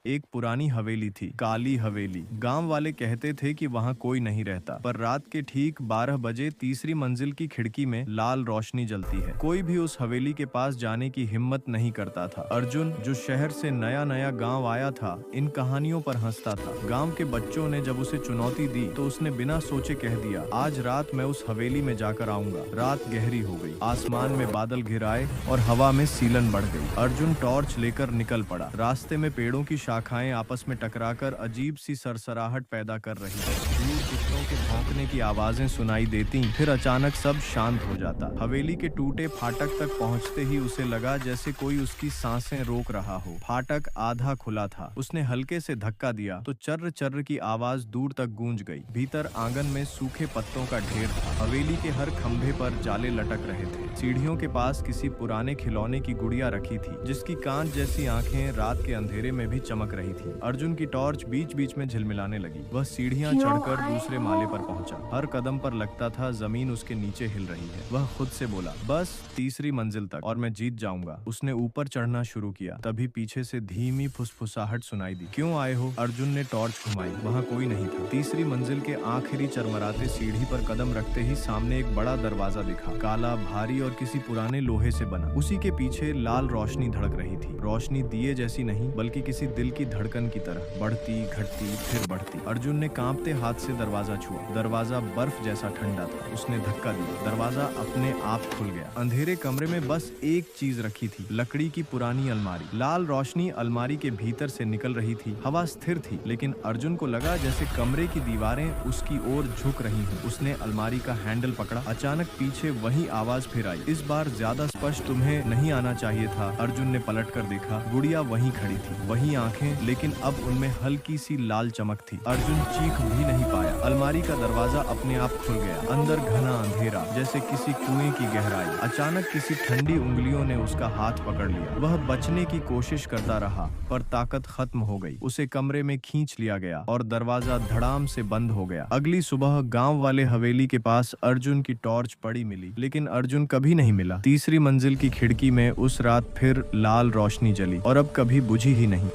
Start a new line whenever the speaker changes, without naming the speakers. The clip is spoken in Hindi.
एक पुरानी हवेली थी, काली हवेली। गांव वाले कहते थे कि वहां कोई नहीं रहता, पर रात के ठीक 12 बजे तीसरी मंजिल की खिड़की में लाल रोशनी जलती है। कोई भी उस हवेली के पास जाने की हिम्मत नहीं करता था। अर्जुन, जो शहर से नया नया गांव आया था, इन कहानियों पर हंसता था। गांव के बच्चों ने जब उसे चुनौती दी तो उसने बिना सोचे कह दिया, आज रात मैं उस हवेली में जाकर आऊंगा। रात गहरी हो गई, आसमान में बादल घिर आए और हवा में सीलन बढ़ गई। अर्जुन टॉर्च लेकर निकल पड़ा। रास्ते में पेड़ों की शाखाएं आपस में टकराकर अजीब सी सरसराहट पैदा कर रही थी। दूर कुत्तों के भौंकने की आवाजें सुनाई देती, फिर अचानक सब शांत हो जाता। हवेली के टूटे फाटक तक पहुंचते ही उसे लगा जैसे कोई उसकी सांसें रोक रहा हो। फाटक आधा खुला था। उसने हल्के से धक्का दिया तो चर्र चर्र की आवाज दूर तक गूंज गई। भीतर आंगन में सूखे पत्तों का ढेर था। हवेली के हर खंभे पर जाले लटक रहे थे। सीढ़ियों के पास किसी पुराने खिलौने की गुड़िया रखी थी, जिसकी कांच जैसी आंखें रात के अंधेरे में भी चमक रही थी। अर्जुन की टॉर्च बीच बीच में झिलमिलाने लगी। वह सीढ़ियां चढ़कर दूसरे माले पर पहुंचा। हर कदम पर लगता था जमीन उसके नीचे हिल रही है। वह खुद से बोला, बस तीसरी मंजिल तक और मैं जीत जाऊंगा। उसने ऊपर चढ़ना शुरू किया, तभी पीछे से धीमी फुसफुसाहट सुनाई दी। क्यों आए हो? अर्जुन ने टॉर्च घुमाई। वहां कोई नहीं था। तीसरी मंजिल के आखिरी चरमराते सीढ़ी पर कदम रखते ही सामने एक बड़ा दरवाजा दिखा, काला, भारी और किसी पुराने लोहे से बना। उसी के पीछे लाल रोशनी धड़क रही थी। रोशनी दिए जैसी नहीं, बल्कि किसी दिल की धड़कन की तरह, बढ़ती, घटती, फिर बढ़ती। अर्जुन ने कांपते हाथ से दरवाजा छुआ। दरवाजा बर्फ जैसा ठंडा था। उसने धक्का दिया, दरवाजा अपने आप खुल गया। अंधेरे कमरे में बस एक चीज रखी थी, लकड़ी की पुरानी अलमारी। लाल रोशनी अलमारी के भीतर से निकल रही थी। हवा स्थिर थी, लेकिन अर्जुन को लगा जैसे कमरे की दीवारें उसकी ओर झुक रही हों। उसने अलमारी का हैंडल पकड़ा। अचानक पीछे वही आवाज फिर आई, इस बार ज्यादा स्पष्ट, तुम्हें नहीं आना चाहिए था। अर्जुन ने पलट कर देखा। गुड़िया वहीं खड़ी थी, वही आंखें, लेकिन अब उनमें हल्की सी लाल चमक थी। अर्जुन चीख भी नहीं पाया। अलमारी का दरवाजा अपने आप खुल गया। अंदर घना अंधेरा, जैसे किसी कुएं की गहराई। अचानक किसी ठंडी उंगलियों ने उसका हाथ पकड़ लिया। वह बचने की कोशिश करता रहा, पर ताकत खत्म हो गई। उसे कमरे में खींच लिया गया और दरवाजा धड़ाम से बंद हो गया। अगली सुबह गांव वाले हवेली के पास अर्जुन की टॉर्च पड़ी मिली, लेकिन अर्जुन कभी नहीं मिला। तीसरी मंजिल की खिड़की में उस रात फिर लाल रोशनी जली और अब कभी बुझी ही नहीं।